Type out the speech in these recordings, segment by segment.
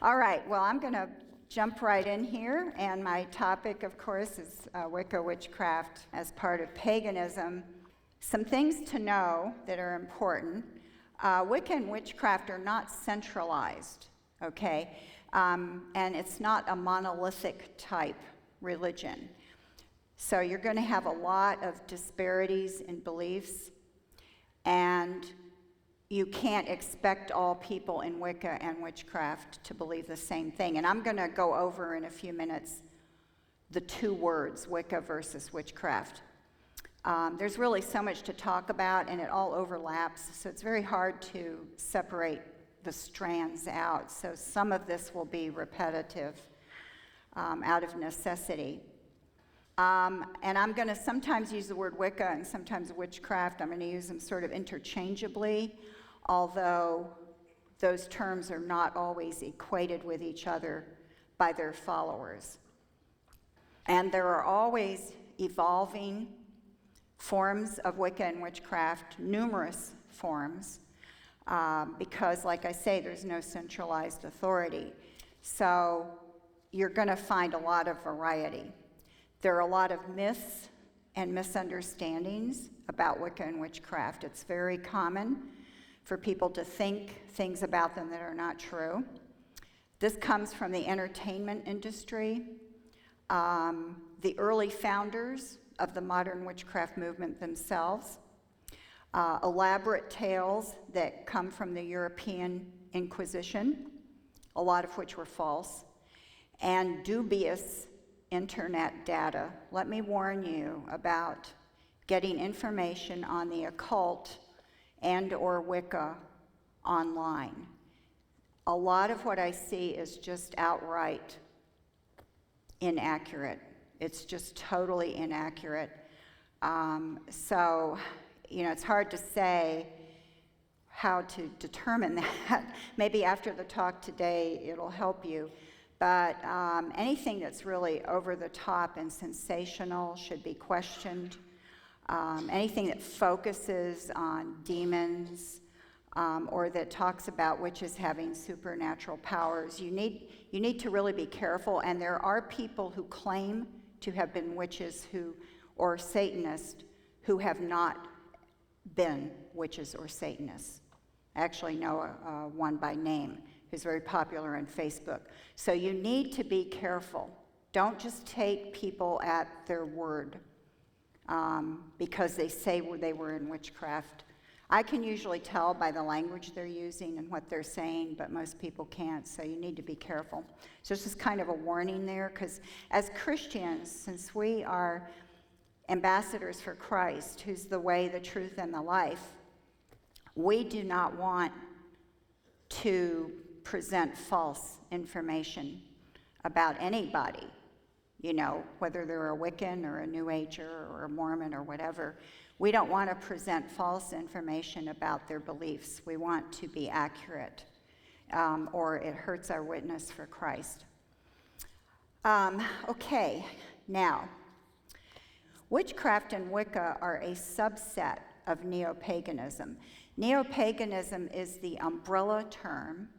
All right, well, I'm going to jump right in here, and my topic, of course, is Wicca witchcraft as part of paganism. Some things to know that are important. Wicca and witchcraft are not centralized, okay? And it's not a monolithic type religion. So you're going to have a lot of disparities in beliefs, and you can't expect all people in Wicca and witchcraft to believe the same thing. And I'm going to go over in a few minutes the two words, Wicca versus witchcraft. There's really so much to talk about, and it all overlaps, so it's very hard to separate the strands out. So some of this will be repetitive out of necessity. And I'm going to sometimes use the word Wicca and sometimes witchcraft. I'm going to use them sort of interchangeably, although those terms are not always equated with each other by their followers. And there are always evolving forms of Wicca and witchcraft, numerous forms, because, like I say, there's no centralized authority. So you're going to find a lot of variety. There are a lot of myths and misunderstandings about Wicca and witchcraft. It's very common for people to think things about them that are not true. This comes from the entertainment industry. The early founders of the modern witchcraft movement themselves, elaborate tales that come from the European Inquisition, a lot of which were false, and dubious internet data. Let me warn you about getting information on the occult and or Wicca online. A lot of what I see is just outright inaccurate. It's just totally inaccurate. So, it's hard to say how to determine that. Maybe after the talk today, it'll help you. But anything that's really over the top and sensational should be questioned. Anything that focuses on demons or that talks about witches having supernatural powers, you need to really be careful. And there are people who claim to have been witches or Satanists who have not been witches or Satanists. I actually know one by name who's very popular on Facebook. So you need to be careful. Don't just take people at their word because they say they were in witchcraft. I can usually tell by the language they're using and what they're saying, but most people can't, so you need to be careful. So this is kind of a warning there, because as Christians, since we are ambassadors for Christ, who's the way, the truth, and the life, we do not want to present false information about anybody, whether they're a Wiccan or a New Ager or a Mormon or whatever. We don't want to present false information about their beliefs. We want to be accurate, or it hurts our witness for Christ. Okay, now, witchcraft and Wicca are a subset of neo-paganism. Neo-paganism is the umbrella term,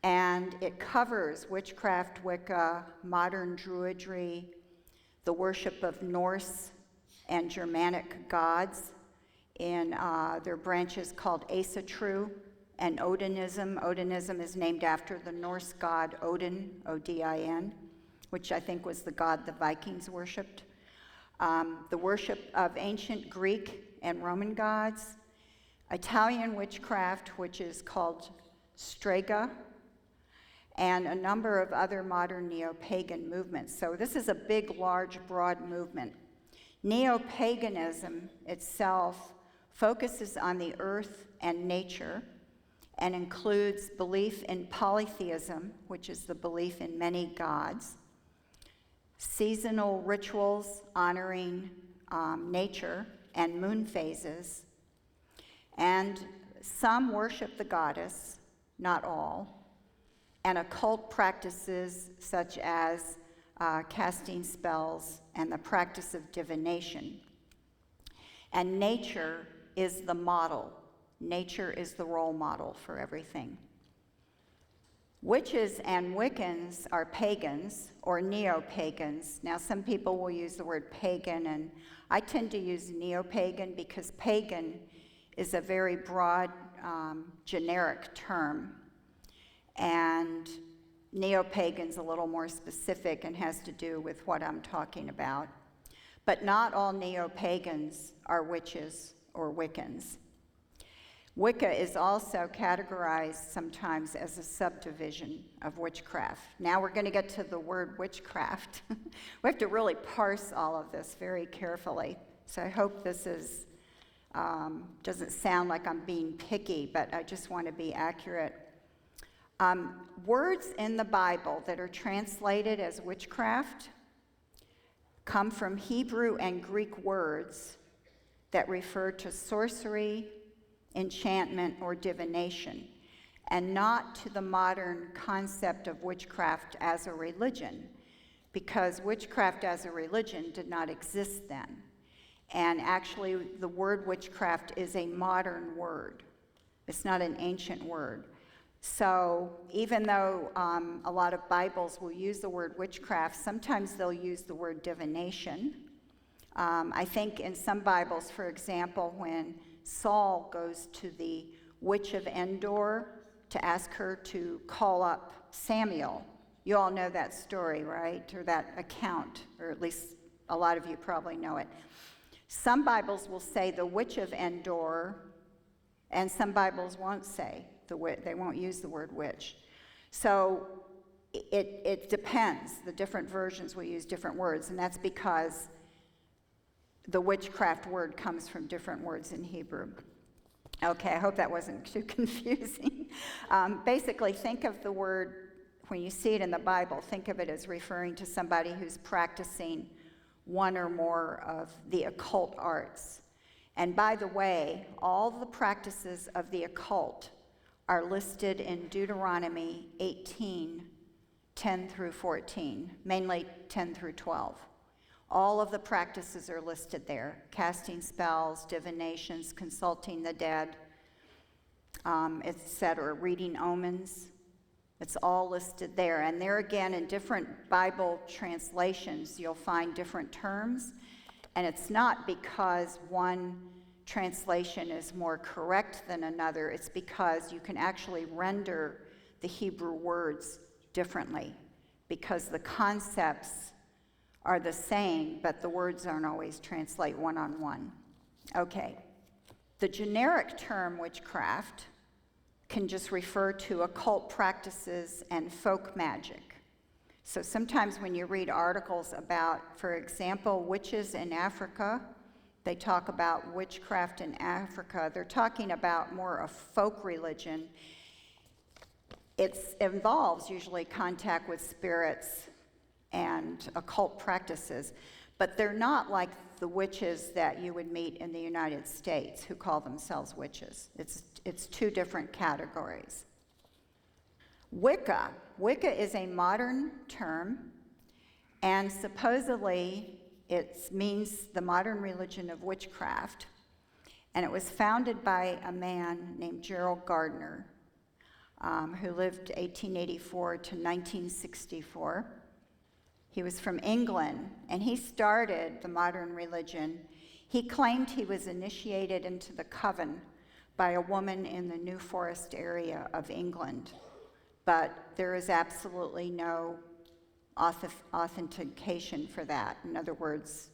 and it covers witchcraft, Wicca, modern Druidry, the worship of Norse and Germanic gods in their branches called Asatru and Odinism. Odinism is named after the Norse god Odin, O-D-I-N, which I think was the god the Vikings worshipped. The worship of ancient Greek and Roman gods. Italian witchcraft, which is called Strega, and a number of other modern neo-pagan movements. So this is a big, large, broad movement. Neo-paganism itself focuses on the earth and nature and includes belief in polytheism, which is the belief in many gods, seasonal rituals honoring nature and moon phases, and some worship the goddess, not all, and occult practices such as casting spells and the practice of divination. And nature is the model. Nature is the role model for everything. Witches and Wiccans are pagans or neo-pagans. Now, some people will use the word pagan, and I tend to use neo-pagan because pagan is a very broad, generic term, and neo-pagan's a little more specific and has to do with what I'm talking about. But not all neo-pagans are witches or Wiccans. Wicca is also categorized sometimes as a subdivision of witchcraft. Now we're going to get to the word witchcraft. We have to really parse all of this very carefully. So I hope this doesn't sound like I'm being picky, but I just want to be accurate. Words in the Bible that are translated as witchcraft come from Hebrew and Greek words that refer to sorcery, enchantment, or divination, and not to the modern concept of witchcraft as a religion, because witchcraft as a religion did not exist then. And actually, the word witchcraft is a modern word. It's not an ancient word. So even though a lot of Bibles will use the word witchcraft, sometimes they'll use the word divination. I think in some Bibles, for example, when Saul goes to the witch of Endor to ask her to call up Samuel. You all know that story, right? Or that account, or at least a lot of you probably know it. Some Bibles will say the witch of Endor, and some Bibles won't say they won't use the word witch. So it depends. The different versions will use different words, and that's because the witchcraft word comes from different words in Hebrew. Okay, I hope that wasn't too confusing. Basically, think of the word, when you see it in the Bible, think of it as referring to somebody who's practicing one or more of the occult arts. And by the way, all the practices of the occult are listed in Deuteronomy 18, 10 through 14, mainly 10 through 12. All of the practices are listed there: casting spells, divinations, consulting the dead, etc., reading omens. It's all listed there. And there again, in different Bible translations, you'll find different terms. And it's not because one translation is more correct than another. It's because you can actually render the Hebrew words differently, because the concepts are the same, but the words aren't always translate one-on-one. Okay. The generic term witchcraft can just refer to occult practices and folk magic. So sometimes when you read articles about, for example, witches in Africa, they talk about witchcraft in Africa. They're talking about more a folk religion. It involves usually contact with spirits and occult practices, but they're not like the witches that you would meet in the United States who call themselves witches. It's two different categories. Wicca is a modern term, and supposedly it means the modern religion of witchcraft, and it was founded by a man named Gerald Gardner, who lived 1884 to 1964. He was from England, and he started the modern religion. He claimed he was initiated into the coven by a woman in the New Forest area of England, but there is absolutely no authentication for that. In other words,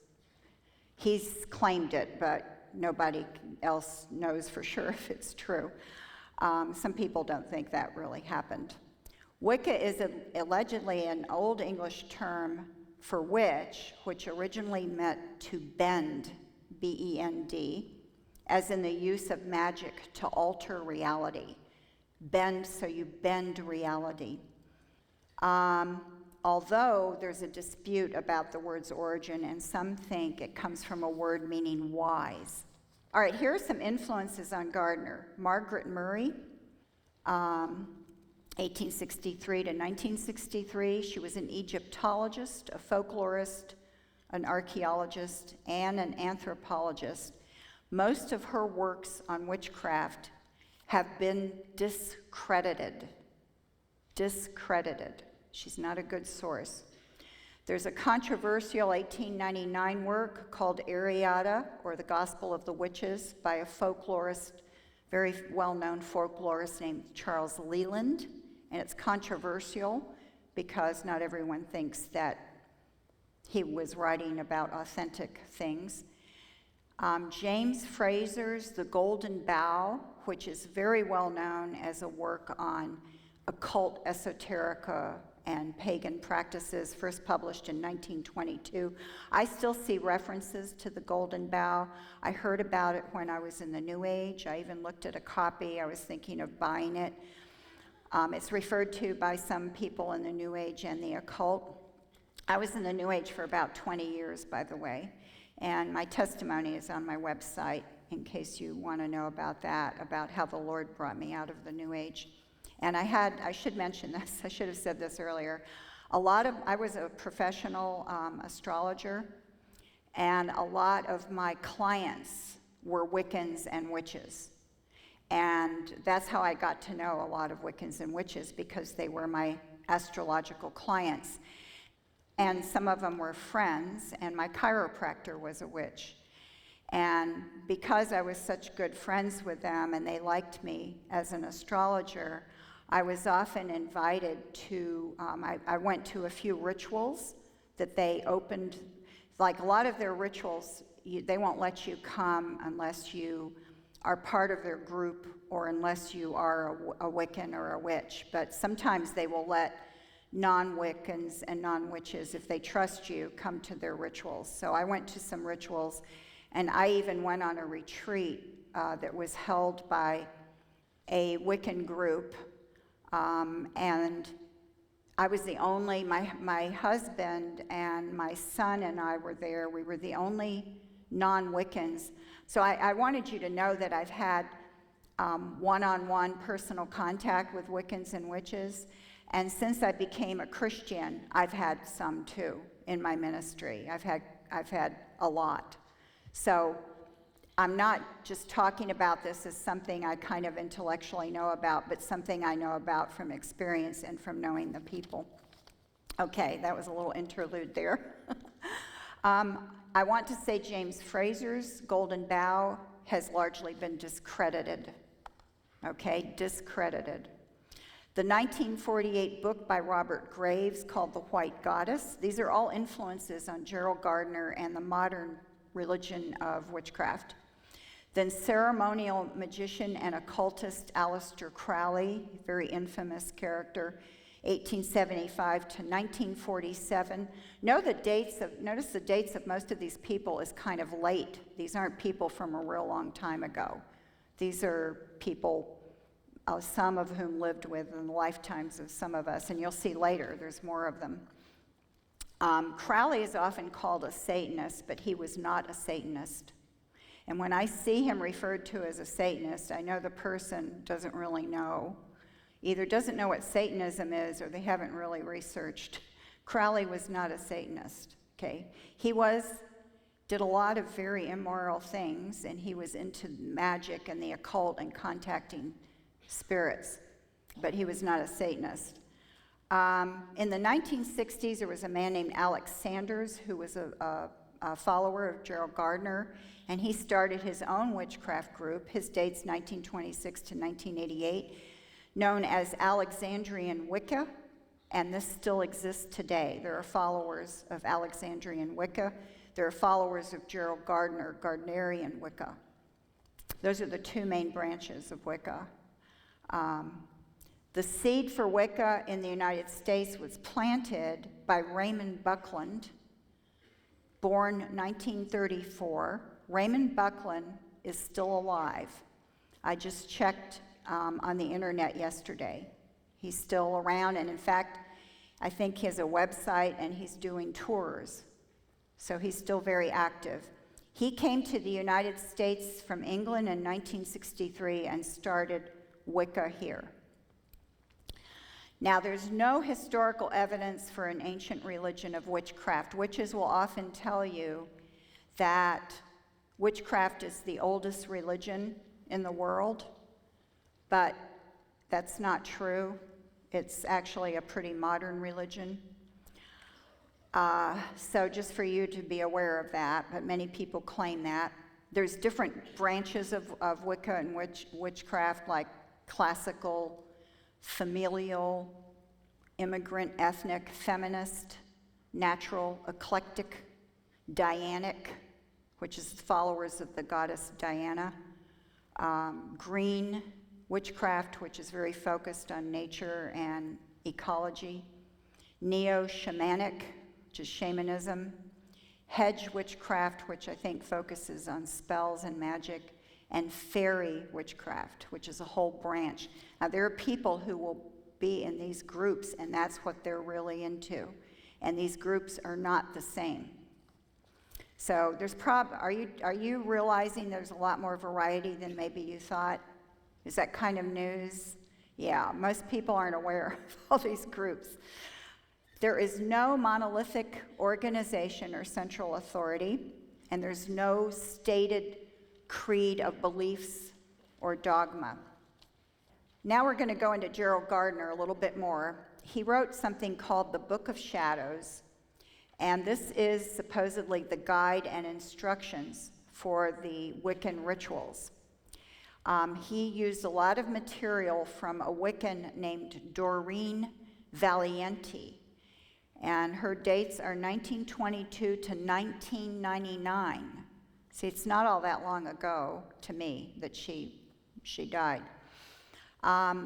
he's claimed it, but nobody else knows for sure if it's true. Some people don't think that really happened. Wicca is allegedly an Old English term for witch, which originally meant to bend, B-E-N-D, as in the use of magic to alter reality. Bend, so you bend reality. Although there's a dispute about the word's origin, and some think it comes from a word meaning wise. All right, here are some influences on Gardner. Margaret Murray, 1863 to 1963. She was an Egyptologist, a folklorist, an archaeologist, and an anthropologist. Most of her works on witchcraft have been discredited discredited. She's not a good source. There's a controversial 1899 work called Ariada, or The Gospel of the Witches, by a folklorist, very well-known folklorist named Charles Leland, and it's controversial because not everyone thinks that he was writing about authentic things. James Fraser's The Golden Bough, which is very well known as a work on occult esoterica and pagan practices, first published in 1922. I still see references to the Golden Bough. I heard about it when I was in the New Age. I even looked at a copy. I was thinking of buying it. It's referred to by some people in the New Age and the occult. I was in the New Age for about 20 years, by the way, and my testimony is on my website in case you want to know about that, about how the Lord brought me out of the New Age. And I should mention this, I should have said this earlier. I was a professional astrologer, and a lot of my clients were Wiccans and witches. And that's how I got to know a lot of Wiccans and witches, because they were my astrological clients. And some of them were friends, and my chiropractor was a witch. And because I was such good friends with them and they liked me as an astrologer, I was often invited to, I went to a few rituals that they opened. Like a lot of their rituals, they won't let you come unless you are part of their group or unless you are a Wiccan or a witch. But sometimes they will let non-Wiccans and non-witches, if they trust you, come to their rituals. So I went to some rituals, and I even went on a retreat that was held by a Wiccan group. And I was the only, my husband and my son and I were there. We were the only non-Wiccans. So I wanted you to know that I've had one-on-one personal contact with Wiccans and witches. And since I became a Christian, I've had some too in my ministry. I've had a lot. So I'm not just talking about this as something I kind of intellectually know about, but something I know about from experience and from knowing the people. Okay, that was a little interlude there. I want to say James Fraser's Golden Bough has largely been discredited. Okay, discredited. The 1948 book by Robert Graves called The White Goddess, these are all influences on Gerald Gardner and the modern religion of witchcraft. Then ceremonial magician and occultist Aleister Crowley, very infamous character, 1875 to 1947. Notice the dates of most of these people is kind of late. These aren't people from a real long time ago. These are people, some of whom lived within the lifetimes of some of us, and you'll see later there's more of them. Crowley is often called a Satanist, but he was not a Satanist. And when I see him referred to as a Satanist, I know the person doesn't really know. Either doesn't know what Satanism is, or they haven't really researched. Crowley was not a Satanist, okay? He did a lot of very immoral things, and he was into magic and the occult and contacting spirits, but he was not a Satanist. In the 1960s, there was a man named Alex Sanders who was a follower of Gerald Gardner, and he started his own witchcraft group. His date's 1926 to 1988, known as Alexandrian Wicca, and this still exists today. There are followers of Alexandrian Wicca. There are followers of Gerald Gardner, Gardnerian Wicca. Those are the two main branches of Wicca. The seed for Wicca in the United States was planted by Raymond Buckland, born 1934. Raymond Buckland is still alive. I just checked on the internet yesterday. He's still around, and in fact, I think he has a website and he's doing tours. So he's still very active. He came to the United States from England in 1963 and started Wicca here. Now, there's no historical evidence for an ancient religion of witchcraft. Witches will often tell you that witchcraft is the oldest religion in the world, but that's not true. It's actually a pretty modern religion. So just for you to be aware of that, but many people claim that. There's different branches of Wicca and witchcraft, like classical, familial, immigrant, ethnic, feminist, natural, eclectic, Dianic, which is followers of the goddess Diana, green witchcraft, which is very focused on nature and ecology, neo-shamanic, which is shamanism, hedge witchcraft, which I think focuses on spells and magic, and fairy witchcraft, which is a whole branch. Now, there are people who will be in these groups, and that's what they're really into. And these groups are not the same. So there's are you realizing there's a lot more variety than maybe you thought? Is that kind of news? Yeah, most people aren't aware of all these groups. There is no monolithic organization or central authority, and there's no stated creed of beliefs or dogma. Now we're going to go into Gerald Gardner a little bit more. He wrote something called the Book of Shadows, and this is supposedly the guide and instructions for the Wiccan rituals. He used a lot of material from a Wiccan named Doreen Valiente, and her dates are 1922 to 1999. See, it's not all that long ago to me that she died.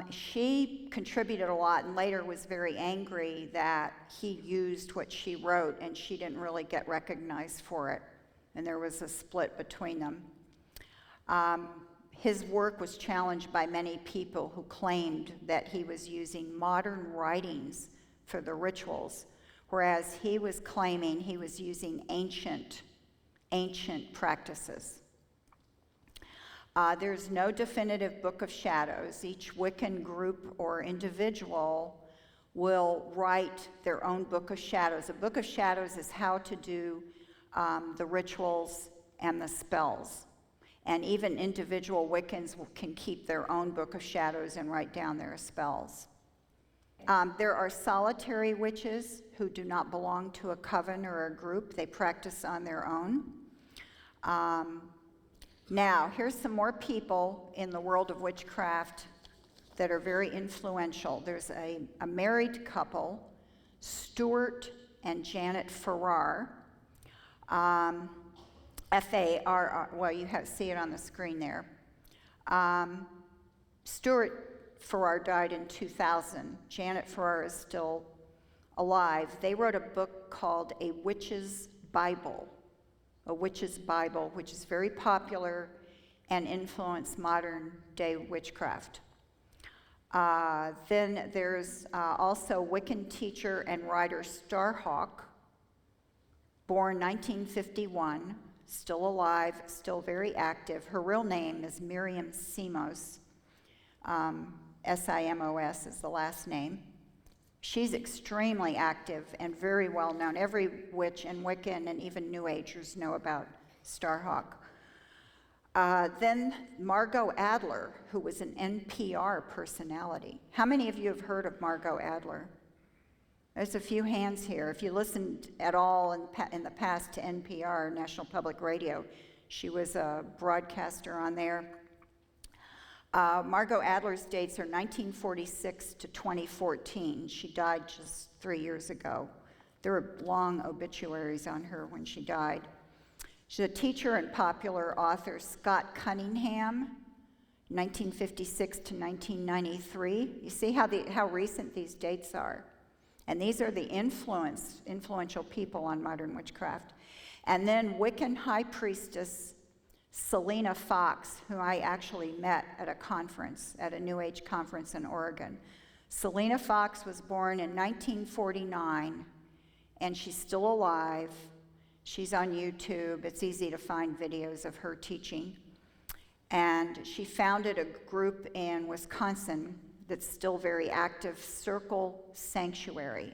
She contributed a lot and later was very angry that he used what she wrote and she didn't really get recognized for it. And there was a split between them. His work was challenged by many people who claimed that he was using modern writings for the rituals, whereas he was claiming he was using ancient practices. There's no definitive Book of Shadows. Each Wiccan group or individual will write their own Book of Shadows. A Book of Shadows is how to do the rituals and the spells. And even individual Wiccans can keep their own Book of Shadows and write down their spells. There are solitary witches who do not belong to a coven or a group. They practice on their own. Now, here's some more people in the world of witchcraft that are very influential. There's a married couple, Stuart and Janet Farrar. F-A-R-R, well, you see it on the screen there. Stuart Farrar died in 2000. Janet Farrar is still alive. They wrote a book called A Witch's Bible, which is very popular and influenced modern day witchcraft. Then there's also Wiccan teacher and writer Starhawk, born 1951, still alive, still very active. Her real name is Miriam Simos. S-I-M-O-S is the last name. She's extremely active and very well known. Every witch and Wiccan and even New Agers know about Starhawk. Then Margot Adler, who was an NPR personality. How many of you have heard of Margot Adler? There's a few hands here. If you listened at all in the past to NPR, National Public Radio, she was a broadcaster on there. Margot Adler's dates are 1946 to 2014. She died just 3 years ago. There were long obituaries on her when she died. She's a teacher and popular author, Scott Cunningham, 1956 to 1993. You see how recent these dates are. And these are the influential people on modern witchcraft. And then Wiccan high priestess Selena Fox, who I actually met at a conference, at a New Age conference in Oregon. Selena Fox was born in 1949, and she's still alive. She's on YouTube. It's easy to find videos of her teaching. And she founded a group in Wisconsin that's still very active, Circle Sanctuary.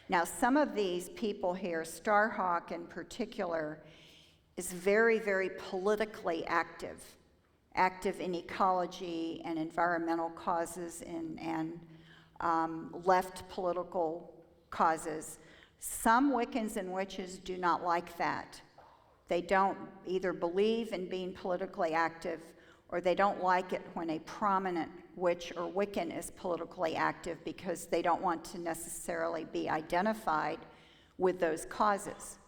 Now, some of these people here, Starhawk in particular, is very, very politically active in ecology and environmental causes and left political causes. Some Wiccans and witches do not like that. They don't either believe in being politically active, or they don't like it when a prominent witch or Wiccan is politically active, because they don't want to necessarily be identified with those causes.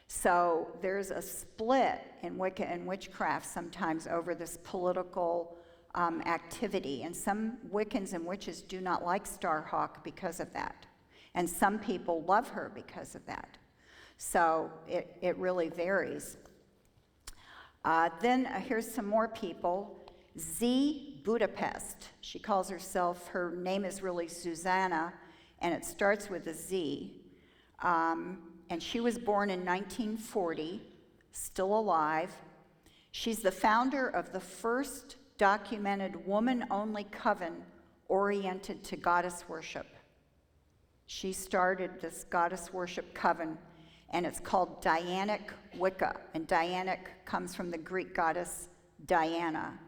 So there's a split in Wicca and witchcraft sometimes over this political activity, and some Wiccans and witches do not like Starhawk because of that, and some people love her because of that. So it really varies. Then here's some more people. Z Budapest. She calls herself, her name is really Susanna, and it starts with a Z. And she was born in 1940, still alive. She's the founder of the first documented woman-only coven oriented to goddess worship. She started this goddess worship coven, and it's called Dianic Wicca. And Dianic comes from the Greek goddess Diana.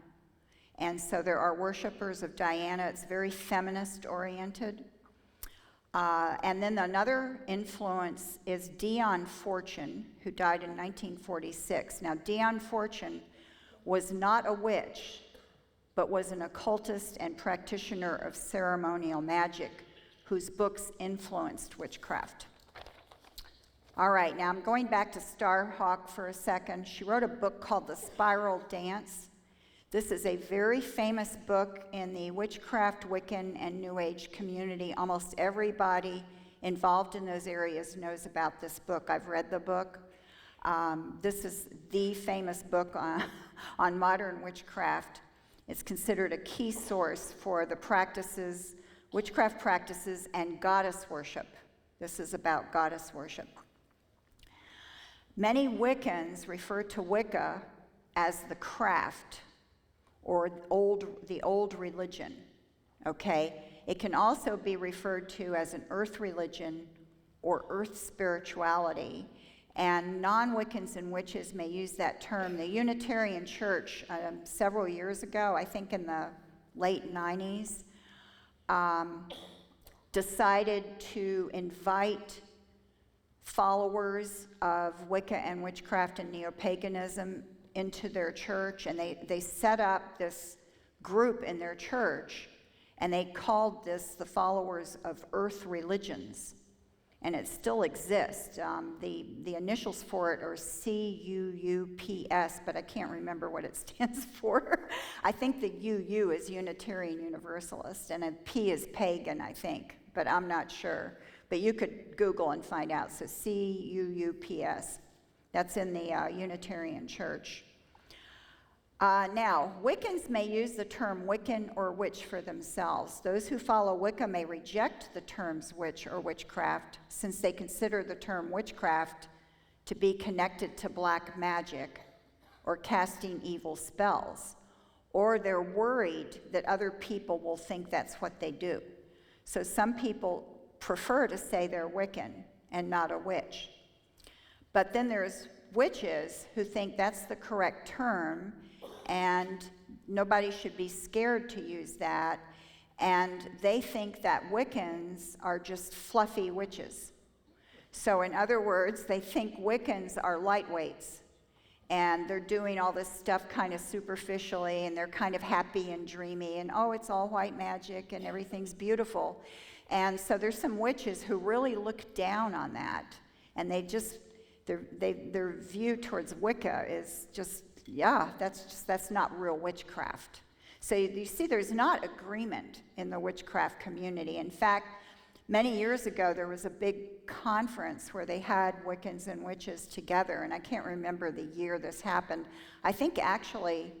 And so there are worshipers of Diana. It's very feminist-oriented. And then another influence is Dion Fortune, who died in 1946. Now, Dion Fortune was not a witch, but was an occultist and practitioner of ceremonial magic, whose books influenced witchcraft. All right, now I'm going back to Starhawk for a second. She wrote a book called The Spiral Dance. This is a very famous book in the witchcraft, Wiccan, and New Age community. Almost everybody involved in those areas knows about this book. I've read the book. This is the famous book on modern witchcraft. It's considered a key source for the practices, witchcraft practices, and goddess worship. This is about goddess worship. Many Wiccans refer to Wicca as the craft, or the old religion, okay? It can also be referred to as an earth religion or earth spirituality, and non-Wiccans and witches may use that term. The Unitarian Church, several years ago, I think in the late 90s, decided to invite followers of Wicca and witchcraft and neo-paganism into their church, and they set up this group in their church, and they called this the followers of earth religions, and it still exists. The initials for it are CUUPS, but I can't remember what it stands for. I think the UU is Unitarian Universalist, and a P is pagan, I think, but I'm not sure. But you could Google and find out. So CUUPS. That's in the Unitarian Church. Now, Wiccans may use the term Wiccan or witch for themselves. Those who follow Wicca may reject the terms witch or witchcraft, since they consider the term witchcraft to be connected to black magic or casting evil spells, or they're worried that other people will think that's what they do. So some people prefer to say they're Wiccan and not a witch. But then there's witches who think that's the correct term, and nobody should be scared to use that, and they think that Wiccans are just fluffy witches. So in other words, they think Wiccans are lightweights, and they're doing all this stuff kind of superficially, and they're kind of happy and dreamy, and oh, it's all white magic, and everything's beautiful. And so there's some witches who really look down on that, and their view towards Wicca is just, yeah, that's not real witchcraft. So you see, there's not agreement in the witchcraft community. In fact, many years ago, there was a big conference where they had Wiccans and witches together, and I can't remember the year this happened. I think actually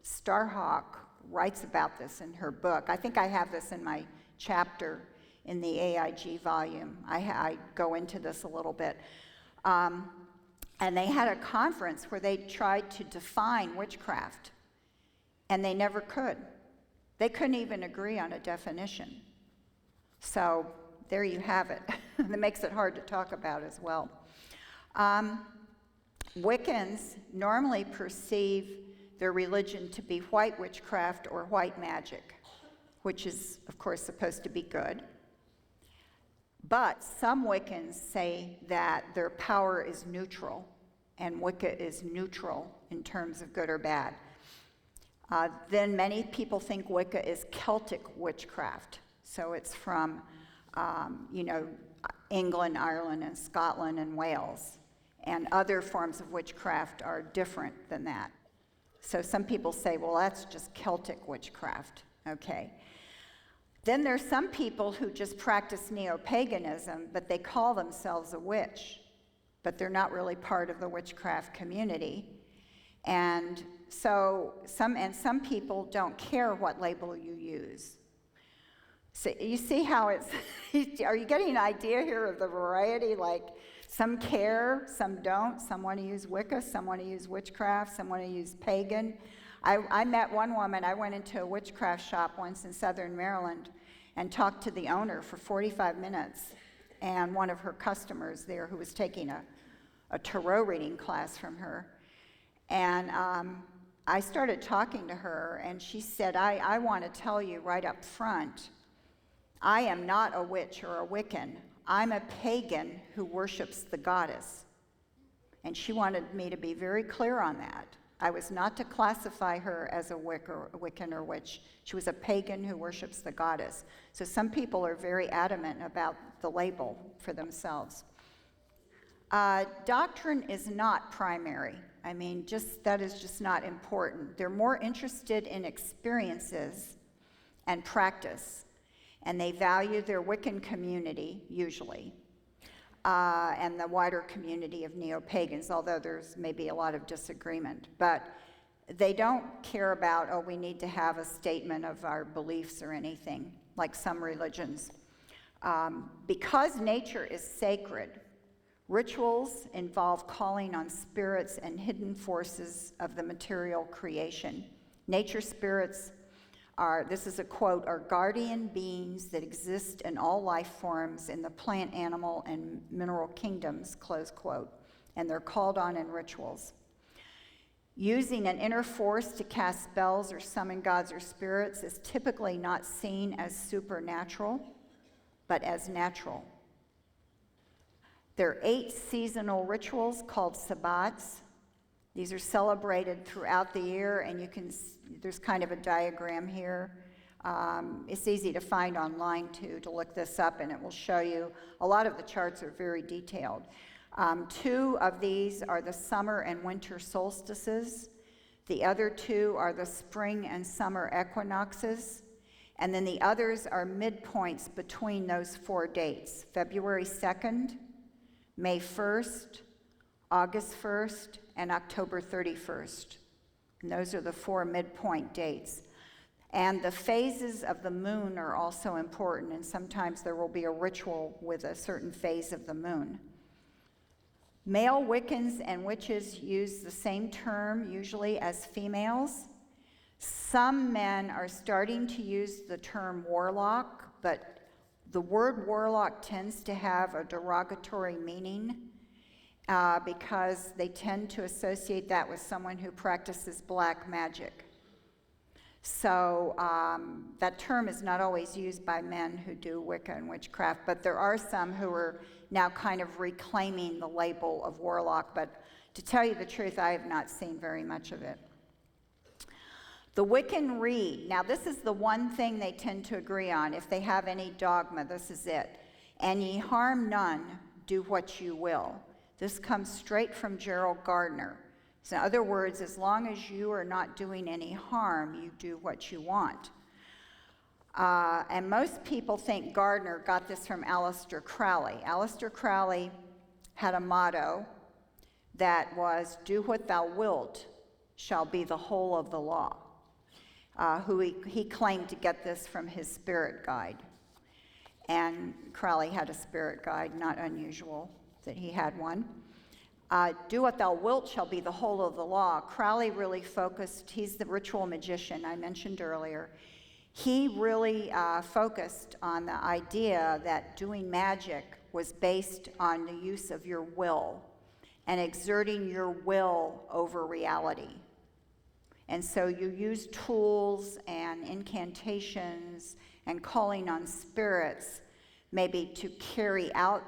Starhawk writes about this in her book. I think I have this in my chapter in the AIG volume. I go into this a little bit. And they had a conference where they tried to define witchcraft, and they never could. They couldn't even agree on a definition. So there you have it. That makes it hard to talk about as well. Wiccans normally perceive their religion to be white witchcraft or white magic. which is, of course, supposed to be good. But some Wiccans say that their power is neutral, and Wicca is neutral in terms of good or bad. Then many people think Wicca is Celtic witchcraft. So it's from, England, Ireland, and Scotland, and Wales. And other forms of witchcraft are different than that. So some people say, well, that's just Celtic witchcraft. Okay. Then there's some people who just practice neo-paganism, but they call themselves a witch, but they're not really part of the witchcraft community. And so some people don't care what label you use. So you see how it's, are you getting an idea here of the variety? Like some care, some don't, some want to use Wicca, some want to use witchcraft, some want to use pagan. I met one woman, I went into a witchcraft shop once in Southern Maryland and talked to the owner for 45 minutes, and one of her customers there who was taking a tarot reading class from her. And I started talking to her, and she said, I want to tell you right up front, I am not a witch or a Wiccan. I'm a pagan who worships the goddess. And she wanted me to be very clear on that. I was not to classify her as a Wiccan or witch. She was a pagan who worships the goddess. So some people are very adamant about the label for themselves. Doctrine is not primary. I mean, that is just not important. They're more interested in experiences and practice, and they value their Wiccan community, usually, and the wider community of neo-pagans, although there's maybe a lot of disagreement. But they don't care about, we need to have a statement of our beliefs or anything, like some religions. Because nature is sacred, rituals involve calling on spirits and hidden forces of the material creation. Nature spirits are, this is a quote, are guardian beings that exist in all life forms in the plant, animal, and mineral kingdoms, close quote, and they're called on in rituals. Using an inner force to cast spells or summon gods or spirits is typically not seen as supernatural, but as natural. There are 8 seasonal rituals called sabbats. These are celebrated throughout the year, and there's kind of a diagram here. It's easy to find online too, to look this up, and it will show you. A lot of the charts are very detailed. 2 of these are the summer and winter solstices. The other 2 are the spring and summer equinoxes. And then the others are midpoints between those 4 dates: February 2nd, May 1st, August 1st, and October 31st. And those are the 4 midpoint dates. And the phases of the moon are also important, and sometimes there will be a ritual with a certain phase of the moon. Male Wiccans and witches use the same term usually as females. Some men are starting to use the term warlock, but the word warlock tends to have a derogatory meaning because they tend to associate that with someone who practices black magic. So that term is not always used by men who do Wicca and witchcraft, but there are some who are now kind of reclaiming the label of warlock, but to tell you the truth, I have not seen very much of it. The Wiccan Rede. Now, this is the one thing they tend to agree on. If they have any dogma, this is it. And ye harm none, do what you will. This comes straight from Gerald Gardner. So in other words, as long as you are not doing any harm, you do what you want. And most people think Gardner got this from Aleister Crowley. Aleister Crowley had a motto that was, do what thou wilt shall be the whole of the law. He claimed to get this from his spirit guide. And Crowley had a spirit guide, not unusual that he had one. Do what thou wilt shall be the whole of the law. Crowley really focused, he's the ritual magician I mentioned earlier. He really focused on the idea that doing magic was based on the use of your will and exerting your will over reality. And so you use tools and incantations and calling on spirits maybe to carry out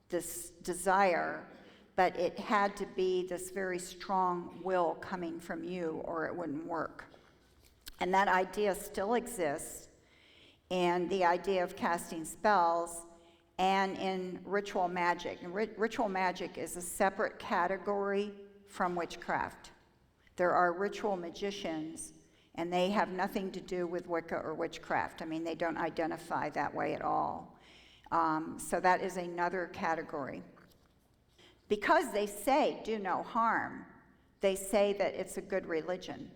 this desire, but it had to be this very strong will coming from you or it wouldn't work. And that idea still exists in the idea of casting spells and in ritual magic. And ritual magic is a separate category from witchcraft. There are ritual magicians, and they have nothing to do with Wicca or witchcraft. I mean, they don't identify that way at all. So that is another category. Because they say do no harm, they say that it's a good religion.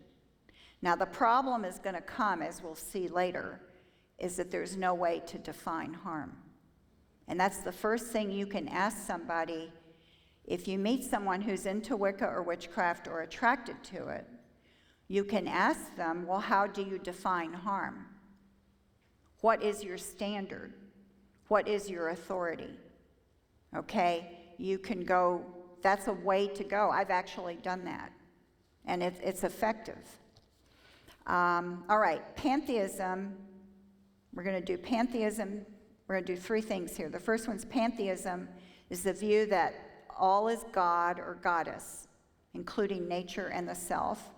Now, the problem is going to come, as we'll see later, is that there's no way to define harm. And that's the first thing you can ask somebody. If you meet someone who's into Wicca or witchcraft or attracted to it, you can ask them, well, how do you define harm? What is your standard? What is your authority? Okay, you can go, that's a way to go. I've actually done that, and it's effective. All right, pantheism. We're going to do pantheism. We're going to do three things here. The first one's pantheism is the view that all is God or goddess, including nature and the self.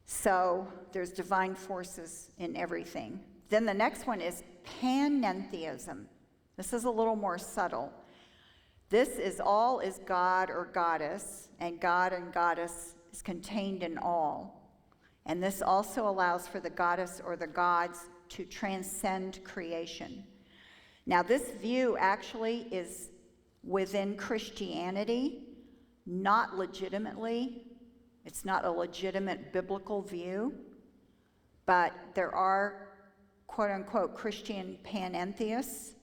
So there's divine forces in everything. Then the next one is panentheism. This is a little more subtle. This is all is God or goddess, and God and goddess is contained in all. And this also allows for the goddess or the gods to transcend creation. Now, this view actually is within Christianity, not legitimately. It's not a legitimate biblical view, but there are quote-unquote Christian panentheists,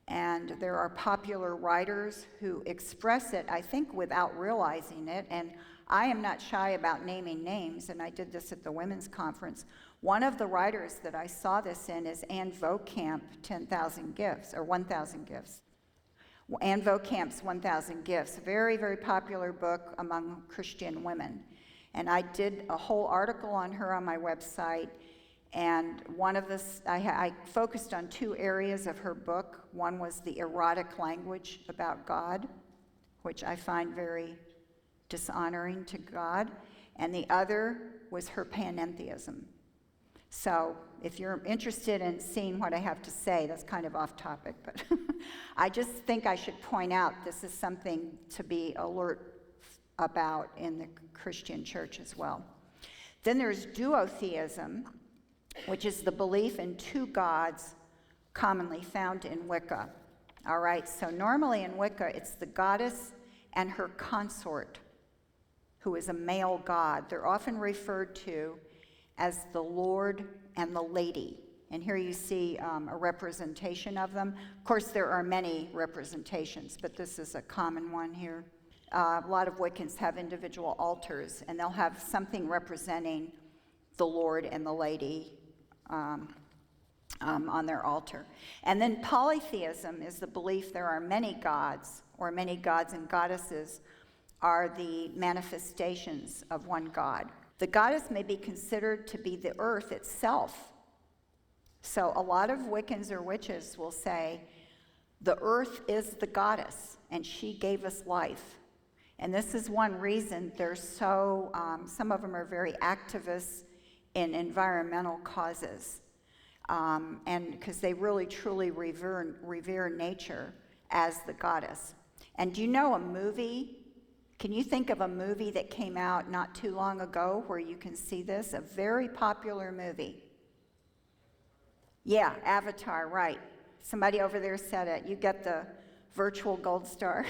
and there are popular writers who express it, I think, without realizing it, and I am not shy about naming names, and I did this at the women's conference. One of the writers that I saw this in is Anne Vaucamp, 10,000 Gifts, or 1,000 Gifts. Anne Vaucamp's 1,000 Gifts, a very, very popular book among Christian women. And I did a whole article on her on my website, and one of this, I focused on two areas of her book. One was the erotic language about God, which I find very dishonoring to God, and the other was her panentheism. So if you're interested in seeing what I have to say, that's kind of off topic, but I just think I should point out this is something to be alert about in the Christian church as well. Then there's duotheism, which is the belief in two gods commonly found in Wicca. All right, so normally in Wicca, it's the goddess and her consort, who is a male god. They're often referred to as the Lord and the Lady. And here you see a representation of them. Of course, there are many representations, but this is a common one here. A lot of Wiccans have individual altars, and they'll have something representing the Lord and the Lady on their altar. And then polytheism is the belief there are many gods, or many gods and goddesses are the manifestations of one god. The goddess may be considered to be the earth itself. So a lot of Wiccans or witches will say, the earth is the goddess, and she gave us life. And this is one reason they're so, some of them are very activists in environmental causes. And because they really truly revere nature as the goddess. And do you know a movie? Can you think of a movie that came out not too long ago where you can see this? A very popular movie. Yeah, Avatar, right. Somebody over there said it. You get the virtual gold star.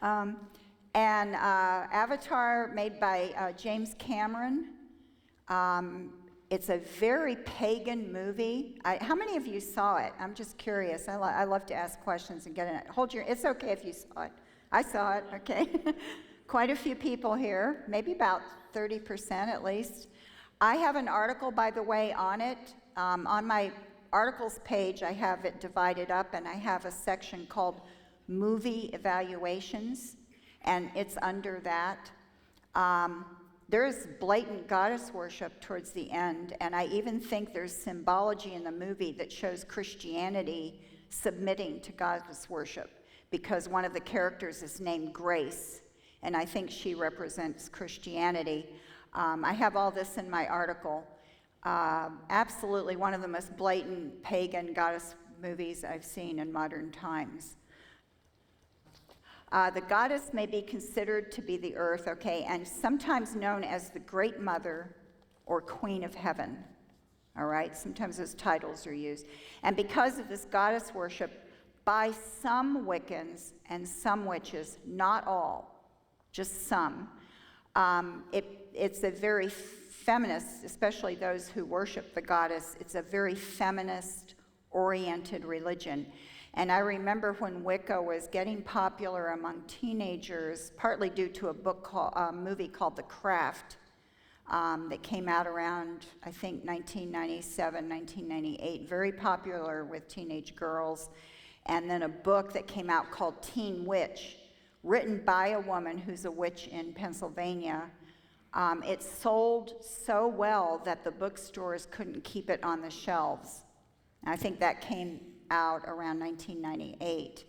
And Avatar, made by James Cameron. It's a very pagan movie. How many of you saw it? I'm just curious. I love to ask questions and get in it. It's okay if you saw it. I saw it, okay. Quite a few people here, maybe about 30% at least. I have an article, by the way, on it. On my articles page, I have it divided up, and I have a section called Movie Evaluations, and it's under that. There's blatant goddess worship towards the end, and I even think there's symbology in the movie that shows Christianity submitting to goddess worship, because one of the characters is named Grace, and I think she represents Christianity. I have all this in my article. Absolutely one of the most blatant pagan goddess movies I've seen in modern times. The goddess may be considered to be the earth, okay, and sometimes known as the Great Mother or Queen of Heaven, all right? Sometimes those titles are used. And because of this goddess worship by some Wiccans and some witches, not all, just some, it's a very feminist, especially those who worship the goddess, it's a very feminist-oriented religion. And I remember when Wicca was getting popular among teenagers, partly due to a movie called The Craft that came out around, I think, 1997, 1998, very popular with teenage girls. And then a book that came out called Teen Witch, written by a woman who's a witch in Pennsylvania. It sold so well that the bookstores couldn't keep it on the shelves. And I think that came out around 1998.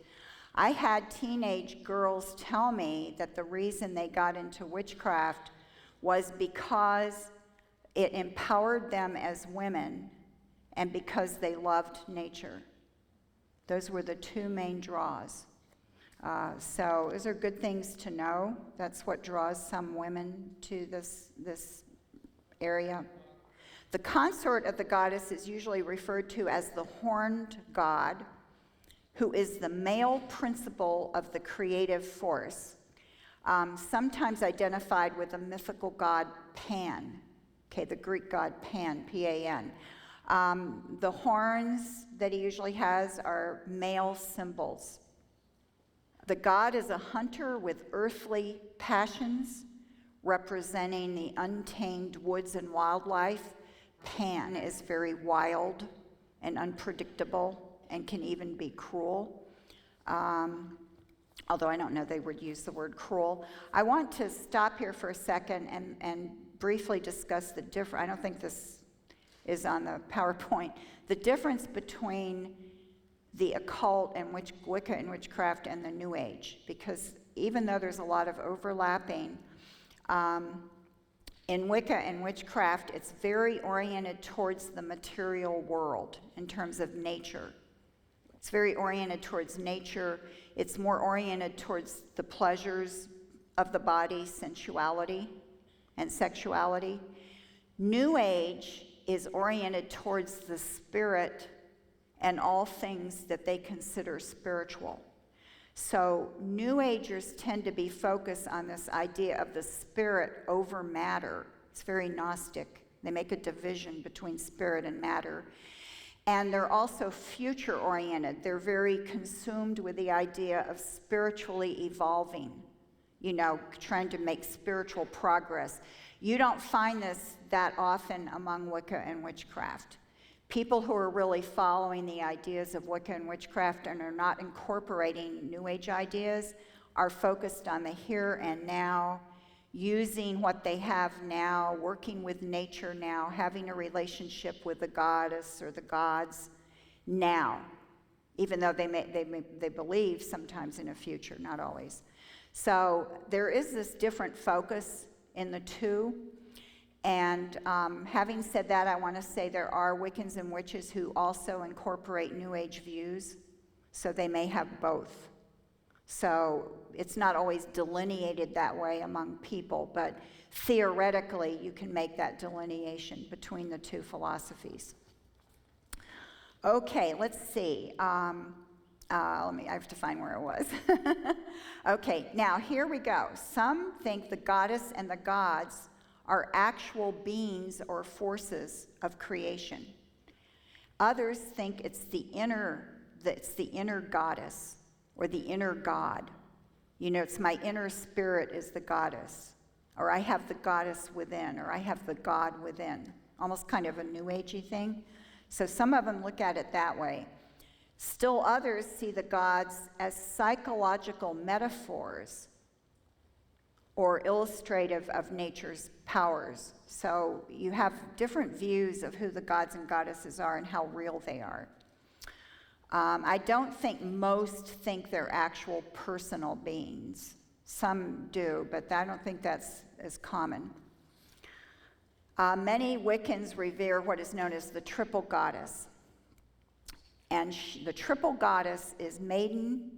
I had teenage girls tell me that the reason they got into witchcraft was because it empowered them as women and because they loved nature. Those were the two main draws. So those are good things to know. That's what draws some women to this area. The consort of the goddess is usually referred to as the horned god, who is the male principle of the creative force, sometimes identified with the mythical god Pan, okay, the Greek god Pan, P-A-N. The horns that he usually has are male symbols. The god is a hunter with earthly passions, representing the untamed woods and wildlife. Pan is very wild and unpredictable and can even be cruel. Although I don't know they would use the word cruel. I want to stop here for a second and briefly discuss the difference. I don't think this is on the PowerPoint. The difference between the occult and Wicca and witchcraft and the New Age, because even though there's a lot of overlapping, in Wicca and witchcraft, it's very oriented towards the material world in terms of nature. It's very oriented towards nature. It's more oriented towards the pleasures of the body, sensuality and sexuality. New Age is oriented towards the spirit and all things that they consider spiritual. So New Agers tend to be focused on this idea of the spirit over matter. It's very Gnostic. They make a division between spirit and matter. And they're also future-oriented. They're very consumed with the idea of spiritually evolving, trying to make spiritual progress. You don't find this that often among Wicca and witchcraft. People who are really following the ideas of Wicca and witchcraft and are not incorporating New Age ideas are focused on the here and now, using what they have now, working with nature now, having a relationship with the goddess or the gods now, even though they believe sometimes in a future, not always. So there is this different focus in the two. And having said that, I want to say there are Wiccans and witches who also incorporate New Age views, so they may have both. So it's not always delineated that way among people, but theoretically you can make that delineation between the two philosophies. Okay, let's see. I have to find where it was. Okay, now here we go. Some think the goddess and the gods are actual beings or forces of creation. Others think it's the inner goddess or the inner god. It's my inner spirit is the goddess, or I have the goddess within, or I have the god within. Almost kind of a New Agey thing. So some of them look at it that way. Still others see the gods as psychological metaphors or illustrative of nature's powers. So you have different views of who the gods and goddesses are and how real they are. I don't think most think they're actual personal beings. Some do, but I don't think that's as common. Many Wiccans revere what is known as the triple goddess. And the triple goddess is maiden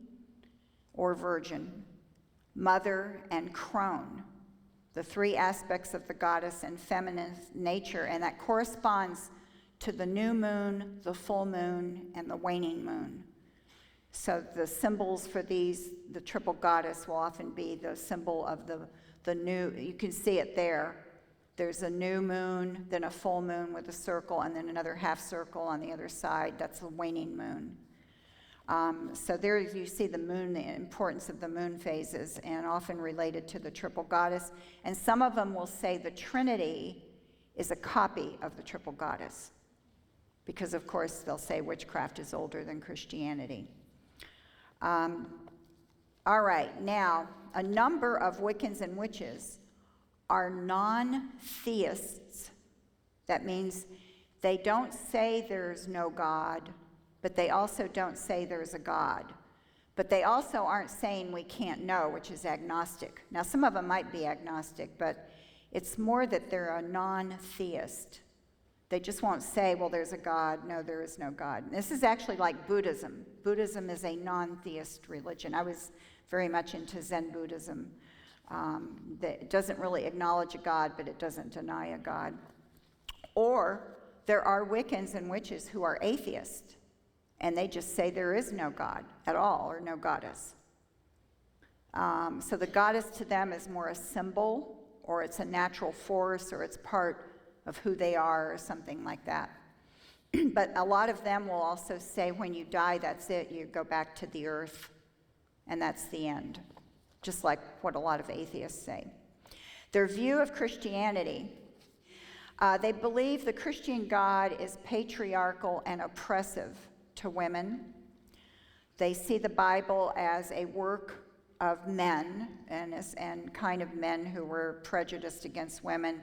or virgin, mother, and crone, the three aspects of the goddess and feminine nature, and that corresponds to the new moon, the full moon, and the waning moon. So the symbols for these, the triple goddess will often be the symbol of the new, you can see it there. There's a new moon, then a full moon with a circle, and then another half circle on the other side. That's the waning moon. So there you see the moon, the importance of the moon phases, and often related to the triple goddess. And some of them will say the Trinity is a copy of the triple goddess, because of course they'll say witchcraft is older than Christianity. All right, now a number of Wiccans and witches are non-theists. That means they don't say there's no God, but they also don't say there's a God. But they also aren't saying we can't know, which is agnostic. Now, some of them might be agnostic, but it's more that they're a non-theist. They just won't say, well, there's a God. No, there is no God. And this is actually like Buddhism. Buddhism is a non-theist religion. I was very much into Zen Buddhism. That doesn't really acknowledge a God, but it doesn't deny a God. Or there are Wiccans and witches who are atheists, and they just say there is no God at all, or no goddess. So the goddess to them is more a symbol, or it's a natural force, or it's part of who they are, or something like that. But a lot of them will also say when you die, that's it, you go back to the earth, and that's the end. Just like what a lot of atheists say. Their view of Christianity, they believe the Christian God is patriarchal and oppressive to women. They see the Bible as a work of men and kind of men who were prejudiced against women.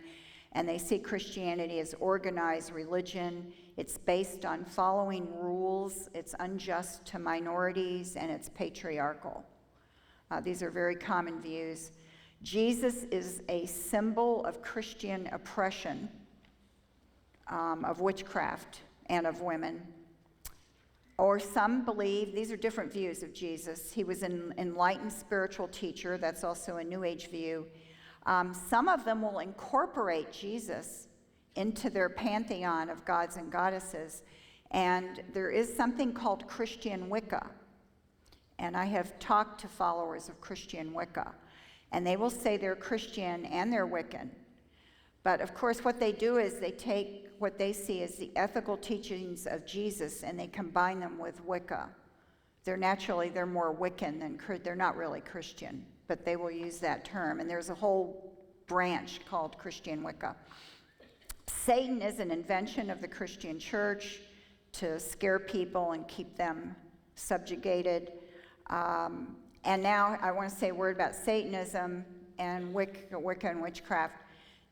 And they see Christianity as organized religion. It's based on following rules. It's unjust to minorities, and it's patriarchal. These are very common views. Jesus is a symbol of Christian oppression, of witchcraft, and of women. Or some believe, these are different views of Jesus. He was an enlightened spiritual teacher. That's also a New Age view. Some of them will incorporate Jesus into their pantheon of gods and goddesses. And there is something called Christian Wicca. And I have talked to followers of Christian Wicca, and they will say they're Christian and they're Wiccan. But of course, what they do is they take what they see as the ethical teachings of Jesus and they combine them with Wicca. They're more Wiccan than, they're not really Christian, but they will use that term. And there's a whole branch called Christian Wicca. Satan is an invention of the Christian church to scare people and keep them subjugated. And now I want to say a word about Satanism and Wicca and witchcraft.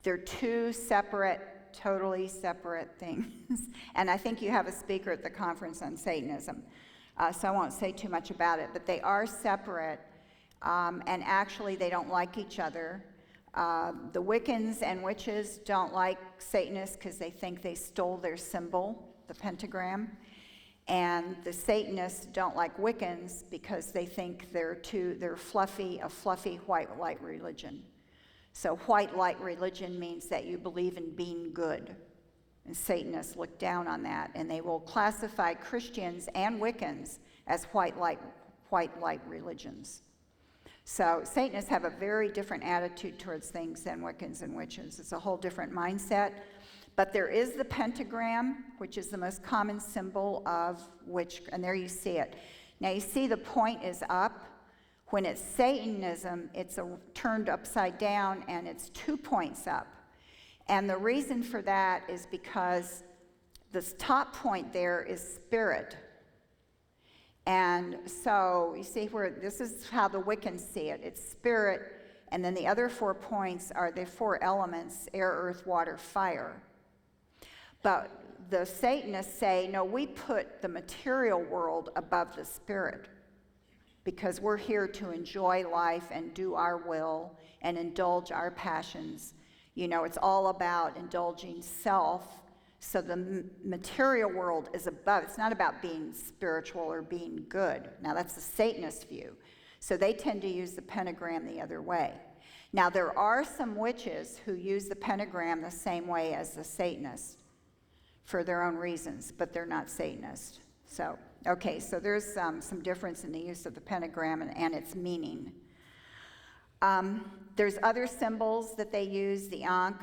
They're two separate, totally separate things. And I think you have a speaker at the conference on Satanism, so I won't say too much about it. But they are separate, and actually they don't like each other. The Wiccans and witches don't like Satanists because they think they stole their symbol, the pentagram. And the Satanists don't like Wiccans because they think they're a fluffy white light religion. So white light religion means that you believe in being good. And Satanists look down on that, and they will classify Christians and Wiccans as white light religions. So Satanists have a very different attitude towards things than Wiccans and witches. It's a whole different mindset. But there is the pentagram, which is the most common symbol of witch, and there you see it. Now you see the point is up. When it's Satanism, it's turned upside down, and it's 2 points up. And the reason for that is because this top point there is spirit. And so you see where this is how the Wiccans see it. It's spirit, And then the other 4 points are the 4 elements: air, earth, water, fire. But the Satanists say, no, we put the material world above the spirit because we're here to enjoy life and do our will and indulge our passions. You know, it's all about indulging self. So the material world is above. It's not about being spiritual or being good. Now, that's the Satanist view. So they tend to use the pentagram the other way. Now, there are some witches who use the pentagram the same way as the Satanists for their own reasons, but they're not Satanists. So, okay, so there's some difference in the use of the pentagram and its meaning. There's other symbols that they use, the Ankh.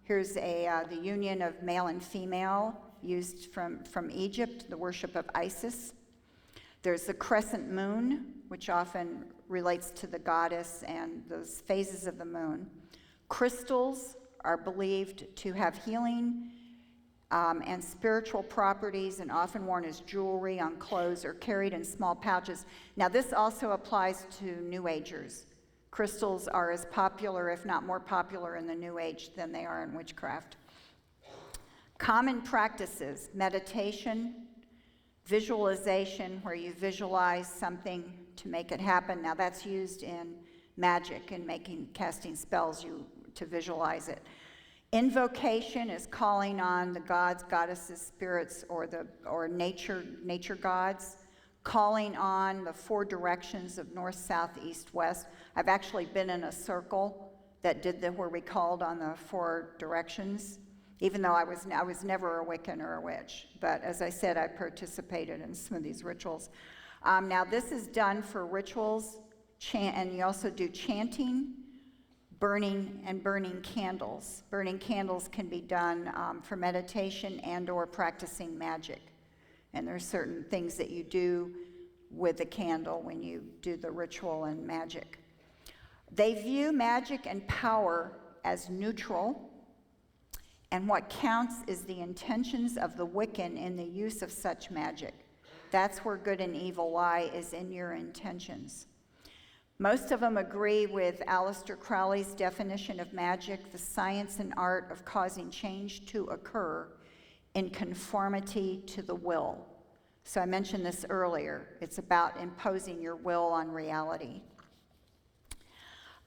Here's the union of male and female used from Egypt, the worship of Isis. There's the crescent moon, which often relates to the goddess and those phases of the moon. Crystals are believed to have healing and spiritual properties and often worn as jewelry on clothes or carried in small pouches. Now, this also applies to New Agers. Crystals are as popular, if not more popular, in the New Age than they are in witchcraft. Common practices: meditation, visualization, where you visualize something to make it happen. Now, that's used in magic and casting spells to visualize it. Invocation is calling on the gods, goddesses, spirits, or nature gods. Calling on the 4 directions of north, south, east, west. I've actually been in a circle that did where we called on the 4 directions, even though I was never a Wiccan or a witch. But as I said, I participated in some of these rituals. Now, this is done for rituals, and you also do chanting, burning candles. Burning candles can be done for meditation and or practicing magic. And there's certain things that you do with the candle when you do the ritual and magic. They view magic and power as neutral, and what counts is the intentions of the Wiccan in the use of such magic. That's where good and evil lie, is in your intentions. Most of them agree with Aleister Crowley's definition of magic: the science and art of causing change to occur in conformity to the will. So I mentioned this earlier. It's about imposing your will on reality.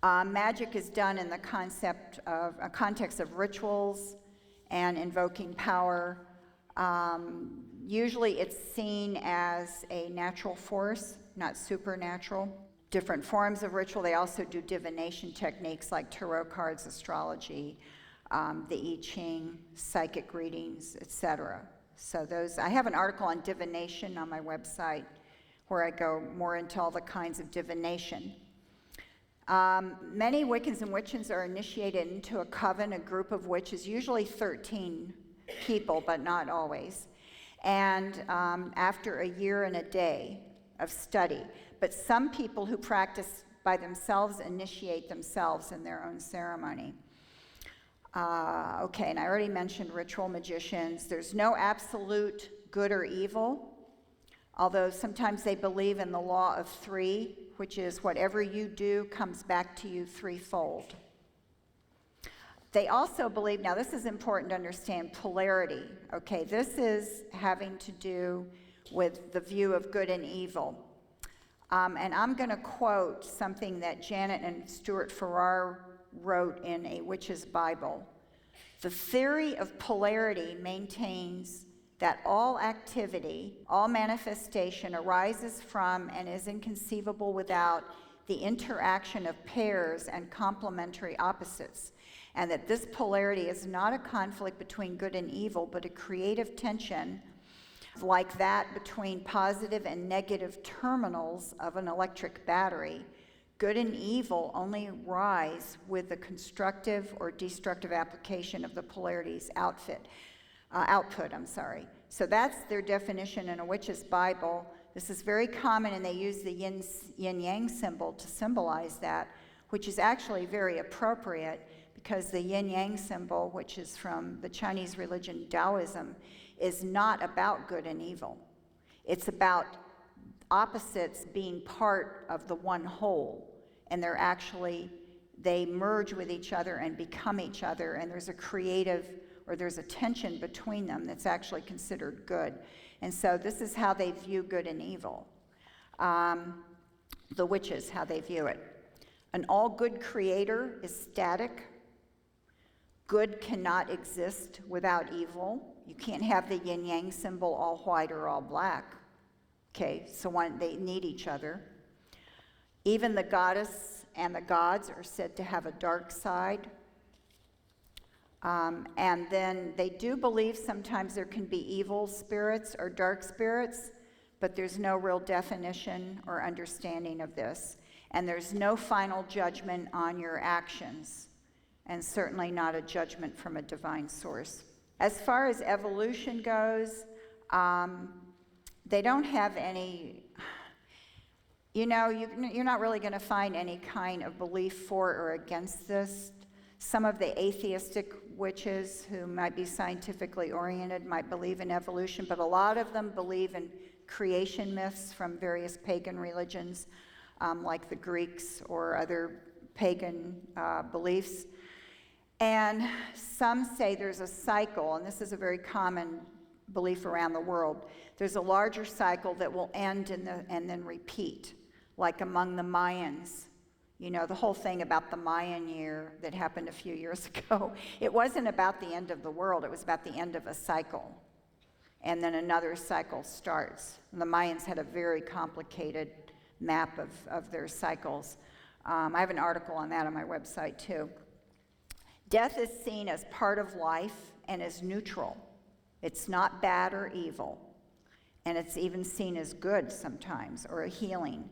Magic is done in the context of rituals and invoking power. Usually it's seen as a natural force, not supernatural. Different forms of ritual. They also do divination techniques like tarot cards, astrology, the I Ching, psychic readings, etc. So I have an article on divination on my website where I go more into all the kinds of divination. Many Wiccans and witches are initiated into a coven, a group of witches, usually 13 people, but not always. And after a year and a day of study. But some people who practice by themselves initiate themselves in their own ceremony. Okay, and I already mentioned ritual magicians. There's no absolute good or evil, although sometimes they believe in the law of 3, which is whatever you do comes back to you threefold. They also believe, now this is important to understand, polarity. Okay, this is having to do with the view of good and evil. And I'm going to quote something that Janet and Stuart Farrar wrote in A Witch's Bible. The theory of polarity maintains that all activity, all manifestation arises from and is inconceivable without the interaction of pairs and complementary opposites, and that this polarity is not a conflict between good and evil, but a creative tension like that between positive and negative terminals of an electric battery. Good and evil only rise with the constructive or destructive application of the polarity's output. So that's their definition in A Witch's Bible. This is very common, and they use the yin-yang symbol to symbolize that, which is actually very appropriate because the yin-yang symbol, which is from the Chinese religion Taoism, is not about good and evil. It's about opposites being part of the one whole, and they're actually they merge with each other and become each other, and there's a creative, or there's a tension between them that's actually considered good. And so this is how they view good and evil. The witches, how they view it. An all-good creator is static. Good cannot exist without evil. You can't have the yin-yang symbol all white or all black. Okay, so they need each other. Even the goddess and the gods are said to have a dark side. And then they do believe sometimes there can be evil spirits or dark spirits, but there's no real definition or understanding of this. And there's no final judgment on your actions, and certainly not a judgment from a divine source. As far as evolution goes, they don't have any, you're not really going to find any kind of belief for or against this. Some of the atheistic witches who might be scientifically oriented might believe in evolution, but a lot of them believe in creation myths from various pagan religions, like the Greeks or other pagan beliefs. And some say there's a cycle, and this is a very common belief around the world. There's a larger cycle that will end and then repeat, like among the Mayans. The whole thing about the Mayan year that happened a few years ago, it wasn't about the end of the world, it was about the end of a cycle. And then another cycle starts. And the Mayans had a very complicated map of their cycles. I have an article on that on my website too. Death is seen as part of life and as neutral. It's not bad or evil. And it's even seen as good sometimes, or a healing.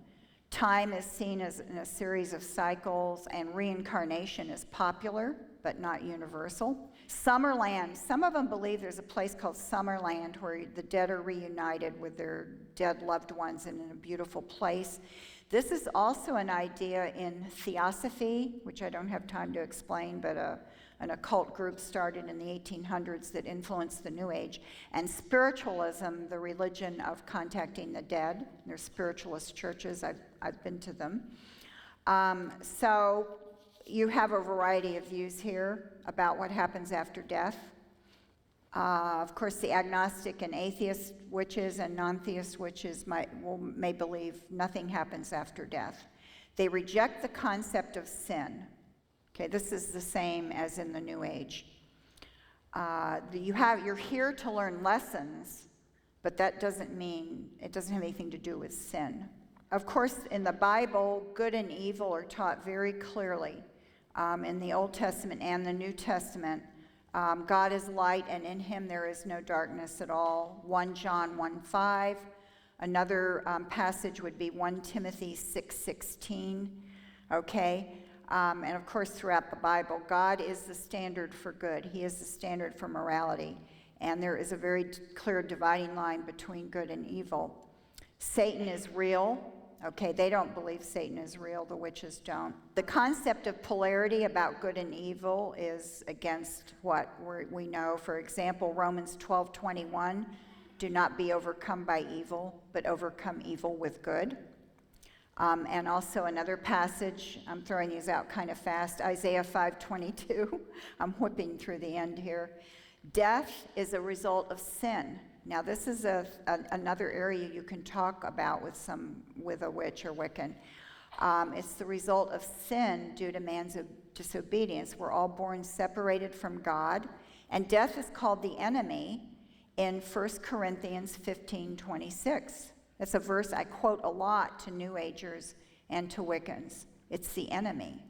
Time is seen as in a series of cycles, and reincarnation is popular, but not universal. Summerland, some of them believe there's a place called Summerland where the dead are reunited with their dead loved ones and in a beautiful place. This is also an idea in theosophy, which I don't have time to explain, but an occult group started in the 1800s that influenced the New Age. And spiritualism, the religion of contacting the dead. There's spiritualist churches, I've been to them. So you have a variety of views here about what happens after death. Of course, the agnostic and atheist witches and non-theist witches may believe nothing happens after death. They reject the concept of sin. Okay, this is the same as in the New Age. You're here to learn lessons, but that doesn't mean, it doesn't have anything to do with sin. Of course, in the Bible, good and evil are taught very clearly. In the Old Testament and the New Testament, God is light, and in him there is no darkness at all. 1 John 1:5. Another passage would be 1 Timothy 6:16. Okay? And of course, throughout the Bible, God is the standard for good. He is the standard for morality. And there is a very clear dividing line between good and evil. Satan is real. Okay, they don't believe Satan is real, the witches don't. The concept of polarity about good and evil is against what we know. For example, Romans 12:21, do not be overcome by evil, but overcome evil with good. And also another passage, I'm throwing these out kind of fast, Isaiah 5:22. I'm whipping through the end here. Death is a result of sin. Now, this is another area you can talk about with a witch or Wiccan. It's the result of sin due to man's disobedience. We're all born separated from God, and death is called the enemy in 1 Corinthians 15:26. That's a verse I quote a lot to New Agers and to Wiccans. It's the enemy.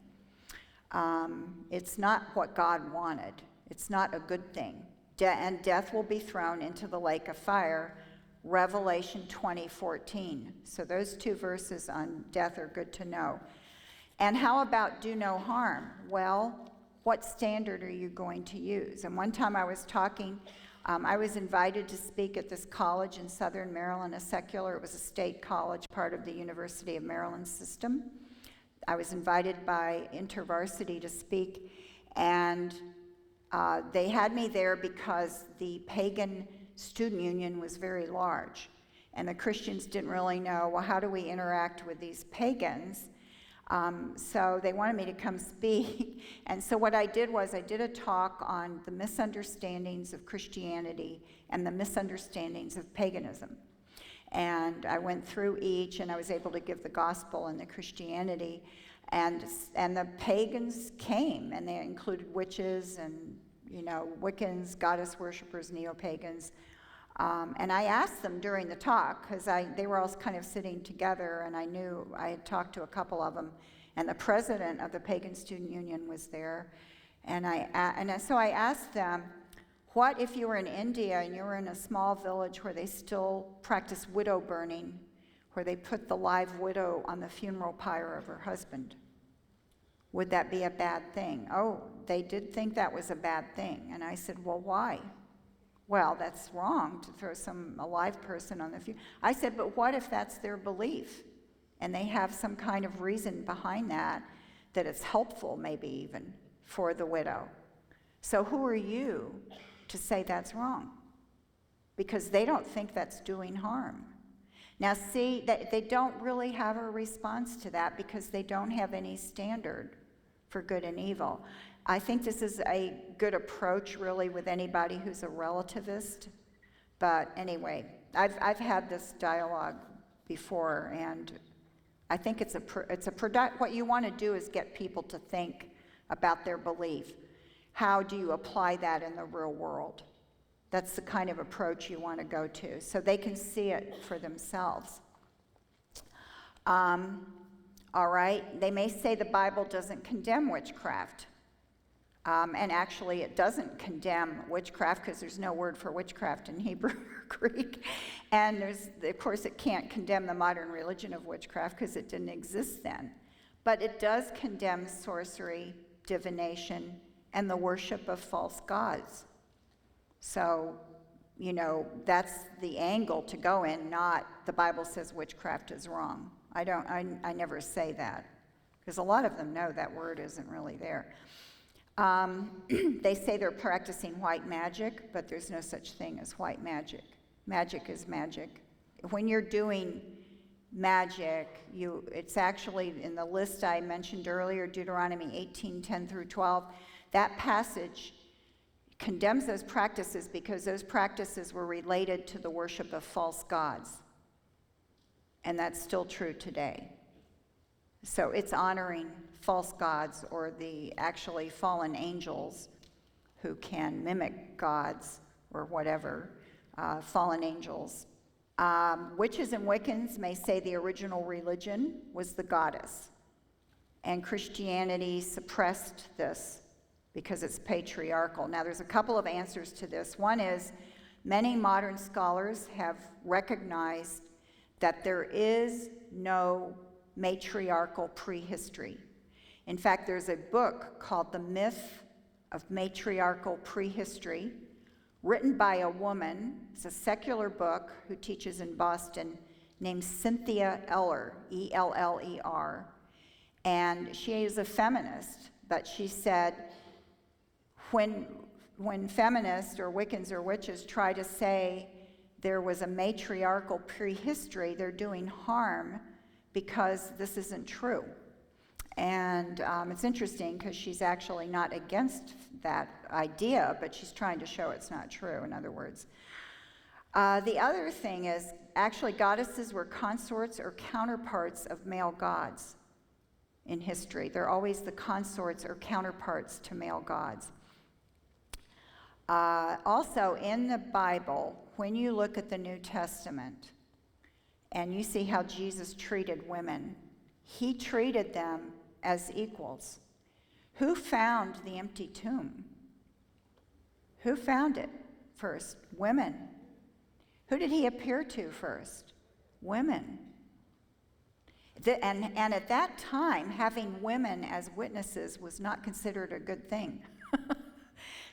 It's not what God wanted. It's not a good thing. And death will be thrown into the lake of fire, Revelation 20:14. So those two verses on death are good to know. And how about do no harm? Well, what standard are you going to use? And one time I was talking, I was invited to speak at this college in Southern Maryland, it was a state college, part of the University of Maryland system. I was invited by InterVarsity to speak, and they had me there because the pagan student union was very large, and the Christians didn't really know, well, how do we interact with these pagans? So they wanted me to come speak. And so what I did was I did a talk on the misunderstandings of Christianity and the misunderstandings of paganism. And I went through each, and I was able to give the gospel and the Christianity. And the pagans came, and they included witches and, Wiccans, goddess worshippers, neo-pagans. And I asked them during the talk, because they were all kind of sitting together, and I knew I had talked to a couple of them, and the president of the Pagan Student Union was there. So I asked them, what if you were in India and you were in a small village where they still practice widow burning, where they put the live widow on the funeral pyre of her husband? Would that be a bad thing? Oh, they did think that was a bad thing. And I said, well, why? Well, that's wrong to throw a live person on the funeral. I said, but what if that's their belief? And they have some kind of reason behind that it's helpful, maybe even, for the widow. So who are you to say that's wrong? Because they don't think that's doing harm. Now see, they don't really have a response to that because they don't have any standard for good and evil. I think this is a good approach really with anybody who's a relativist. But anyway, I've had this dialogue before, and I think what you want to do is get people to think about their belief. How do you apply that in the real world? That's the kind of approach you want to go to, so they can see it for themselves. All right, they may say the Bible doesn't condemn witchcraft. And actually, it doesn't condemn witchcraft because there's no word for witchcraft in Hebrew or Greek. And of course, it can't condemn the modern religion of witchcraft because it didn't exist then. But it does condemn sorcery, divination, and the worship of false gods. So, that's the angle to go in, not the Bible says witchcraft is wrong. I never say that, because a lot of them know that word isn't really there. They say they're practicing white magic, but there's no such thing as white magic. Magic is magic. When you're doing magic, it's actually in the list I mentioned earlier, Deuteronomy 18:10 through 12. That passage condemns those practices because those practices were related to the worship of false gods. And that's still true today. So it's honoring false gods, or the actually fallen angels who can mimic gods or whatever, fallen angels. Witches and Wiccans may say the original religion was the goddess, and Christianity suppressed this because it's patriarchal. Now, there's a couple of answers to this. One is many modern scholars have recognized that there is no matriarchal prehistory. In fact, there's a book called The Myth of Matriarchal Prehistory, written by a woman. It's a secular book who teaches in Boston, named Cynthia Eller, E-L-L-E-R. And she is a feminist, but she said, when feminists or Wiccans or witches try to say there was a matriarchal prehistory, they're doing harm because this isn't true. And it's interesting because she's actually not against that idea, but she's trying to show it's not true, in other words. The other thing is, actually, goddesses were consorts or counterparts of male gods in history. They're always the consorts or counterparts to male gods. Also, in the Bible, when you look at the New Testament and you see how Jesus treated women, he treated them as equals. Who found the empty tomb? Who found it first? Women. Who did he appear to first? Women. And at that time, having women as witnesses was not considered a good thing.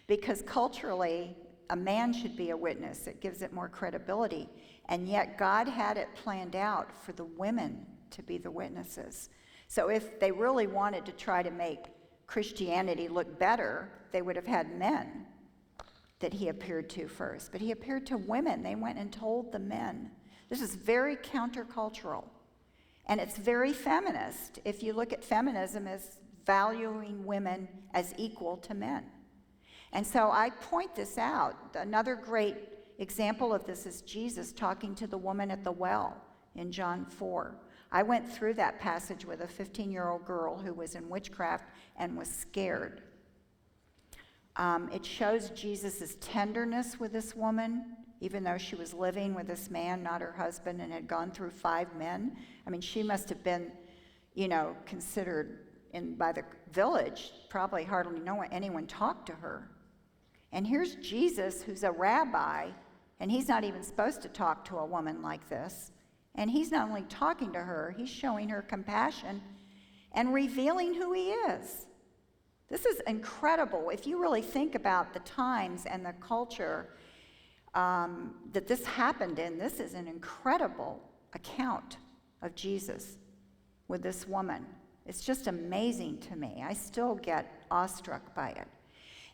Because culturally, a man should be a witness. It gives it more credibility. And yet God had it planned out for the women to be the witnesses. So if they really wanted to try to make Christianity look better, they would have had men that he appeared to first. But he appeared to women. They went and told the men. This is very countercultural. And it's very feminist. If you look at feminism as valuing women as equal to men. And so I point this out. Another great example of this is Jesus talking to the woman at the well in John 4. I went through that passage with a 15-year-old girl who was in witchcraft and was scared. It shows Jesus' tenderness with this woman, even though she was living with this man, not her husband, and had gone through 5 men. I mean, she must have been, considered by the village, probably hardly anyone talked to her. And here's Jesus, who's a rabbi, and he's not even supposed to talk to a woman like this. And he's not only talking to her, he's showing her compassion and revealing who he is. This is incredible. If you really think about the times and the culture that this happened in, this is an incredible account of Jesus with this woman. It's just amazing to me. I still get awestruck by it.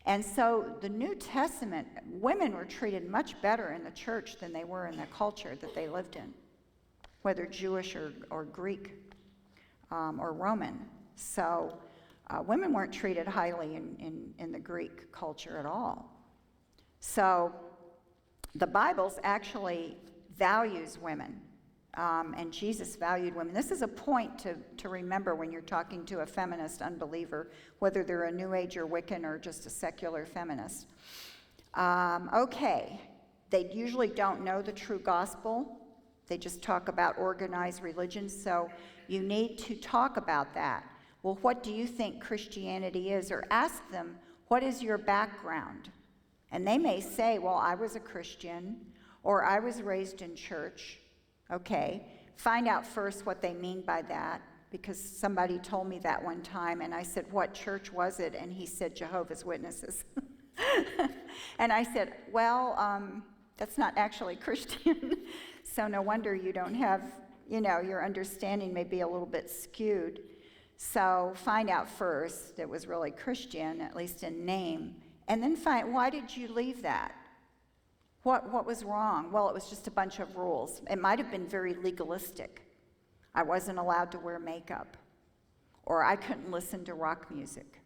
And so the New Testament, women were treated much better in the church than they were in the culture that they lived in, whether Jewish or Greek or Roman. So women weren't treated highly in the Greek culture at all. So the Bible actually values women, and Jesus valued women. This is a point to remember when you're talking to a feminist unbeliever, whether they're a New Age or Wiccan or just a secular feminist. Okay, they usually don't know the true gospel. They just talk about organized religions, so you need to talk about that. Well, what do you think Christianity is? Or ask them, what is your background? And they may say, well, I was a Christian, or I was raised in church. Okay, find out first what they mean by that, because somebody told me that one time, and I said, what church was it? And he said, Jehovah's Witnesses. And I said, well, that's not actually Christian. So no wonder you don't have, your understanding may be a little bit skewed. So find out first that it was really Christian, at least in name, and then find, why did you leave that? What was wrong? Well, it was just a bunch of rules. It might have been very legalistic. I wasn't allowed to wear makeup, or I couldn't listen to rock music,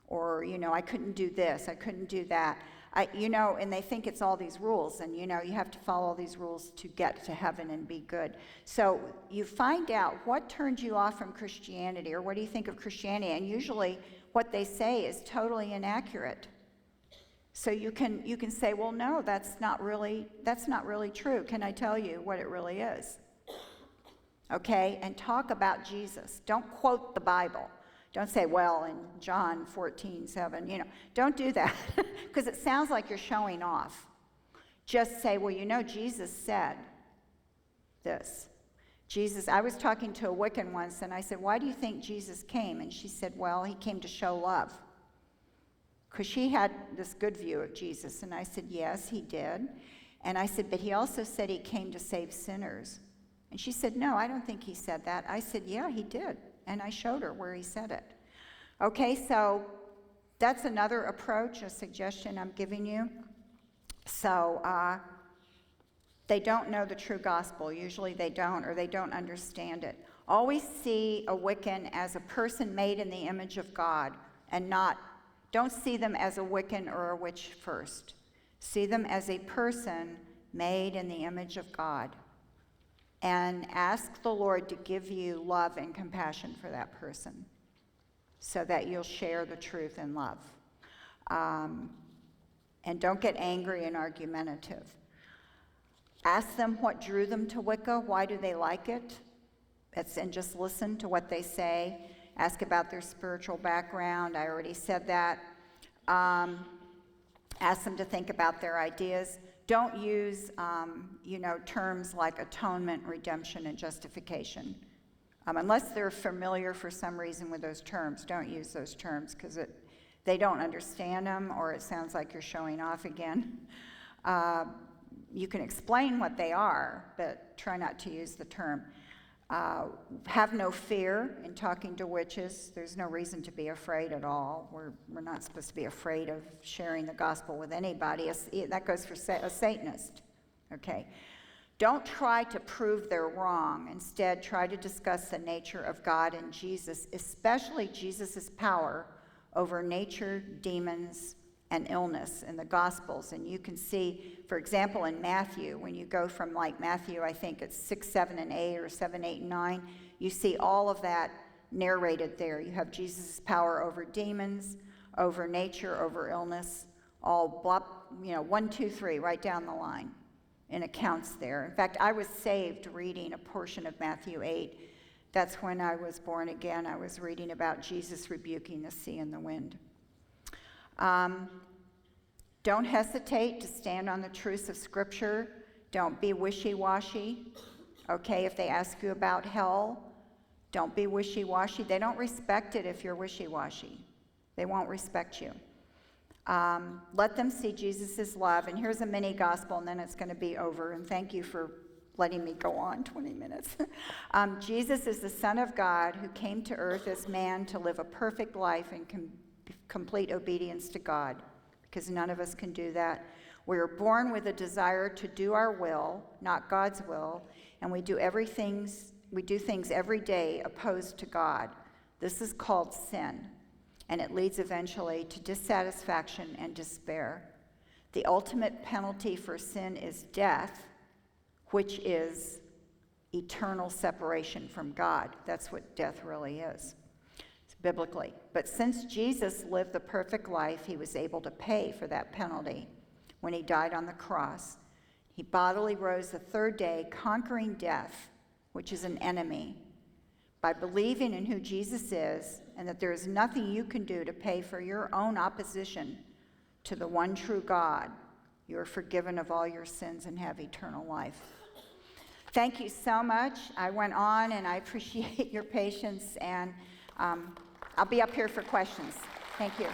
or, I couldn't do this, I couldn't do that. And they think it's all these rules, and you have to follow all these rules to get to heaven and be good. So you find out what turned you off from Christianity, or what do you think of Christianity, and usually what they say is totally inaccurate. So you can say, well, no, that's not really true. Can I tell you what it really is? Okay, and talk about Jesus. Don't quote the Bible. Don't say, well, in John 14:7, don't do that, because it sounds like you're showing off. Just say, well, Jesus said this. I was talking to a Wiccan once, and I said, why do you think Jesus came? And she said, well, he came to show love. Because she had this good view of Jesus, and I said, yes, he did. And I said, but he also said he came to save sinners. And she said, no, I don't think he said that. I said, yeah, he did. And I showed her where he said it. Okay, so that's another approach, a suggestion I'm giving you. So they don't know the true gospel. Usually they don't, or they don't understand it. Always see a Wiccan as a person made in the image of God, and don't see them as a Wiccan or a witch first. See them as a person made in the image of God. And ask the Lord to give you love and compassion for that person so that you'll share the truth in love. And don't get angry and argumentative. Ask them what drew them to Wicca. Why do they like it? And just listen to what they say. Ask about their spiritual background. I already said that. Ask them to think about their ideas. Don't use, terms like atonement, redemption, and justification. Unless they're familiar for some reason with those terms, don't use those terms, because they don't understand them, or it sounds like you're showing off again. You can explain what they are, but try not to use the term. Have no fear in talking to witches. There's no reason to be afraid at all. We're not supposed to be afraid of sharing the gospel with anybody. That goes for a Satanist. Okay. Don't try to prove they're wrong. Instead, try to discuss the nature of God and Jesus, especially Jesus' power over nature, demons, and illness in the Gospels. And you can see, for example, in Matthew, when you go from like Matthew, I think it's 6, 7, and 8, or 7, 8, and 9, you see all of that narrated there. You have Jesus' power over demons, over nature, over illness, all blah, 1, 2, 3, right down the line in accounts there. In fact, I was saved reading a portion of Matthew 8. That's when I was born again. I was reading about Jesus rebuking the sea and the wind. Don't hesitate to stand on the truths of Scripture. Don't be wishy-washy. Okay, if they ask you about hell, don't be wishy-washy. They don't respect it if you're wishy-washy. They won't respect you. Let them see Jesus' love. And here's a mini gospel, and then it's going to be over. And thank you for letting me go on 20 minutes. Jesus is the Son of God who came to earth as man to live a perfect life in complete obedience to God, because none of us can do that. We are born with a desire to do our will, not God's will, and we do things every day opposed to God. This is called sin, and it leads eventually to dissatisfaction and despair. The ultimate penalty for sin is death, which is eternal separation from God. That's what death really is, biblically. But since Jesus lived the perfect life, he was able to pay for that penalty when he died on the cross. He bodily rose the third day, conquering death, which is an enemy, by believing in who Jesus is and that there is nothing you can do to pay for your own opposition to the one true God. You are forgiven of all your sins and have eternal life. Thank you so much. I went on, and I appreciate your patience, and I'll be up here for questions. Thank you.